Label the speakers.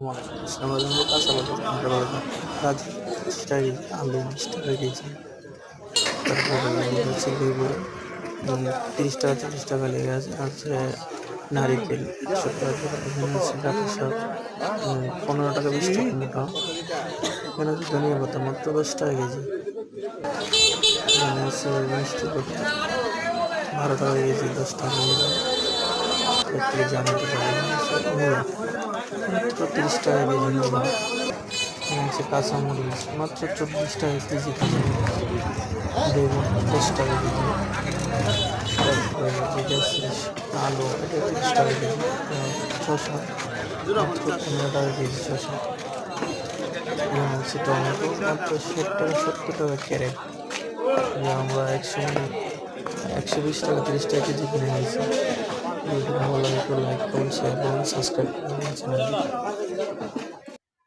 Speaker 1: আমাদের কাঁচামরিচ 15 টাকা, গাজর 30 টাকা কেজি, আলু 20 টাকা কেজি, তারপরে হচ্ছে লেবু 30 টাকা 40 টাকা লেগে আছে। হচ্ছে নারিকেল 70 টাকা, এখানে হচ্ছে ডাটা শাক 15 টাকা 20 টাকা মোটা, এখানে হচ্ছে ধনিয়া পাতা মাত্র 10 টাকা কেজি, এখানে হচ্ছে মিষ্টি পাতা 12 টাকা কেজি, 10 টাকা কেজি, 1 কেজি আনতে পারি। মূলা মাত্র 30 টাকা কেজি মূলা, এখানে হচ্ছে কাঁচামরিচ মাত্র 40 টাকা কেজি কাঁচামরিচ, বেগুন 10 টাকা কেজি, তারপরে যেটা হচ্ছে আলু এটা 30 টাকা কেজি, শসা মাত্র 15 টাকা কেজি শসা, এখানে হচ্ছে টমেটো মাত্র 60 টাকা 70 টাকা ক্যারেট, যা আমরা 120 টাকা 30 টাকা কেজি কিনে নিয়েছি। ভিডিওটি ভালো লাগে তো লাইক করুন, শেয়ার করুন, সাবস্ক্রাইব করুন চ্যানেলটি।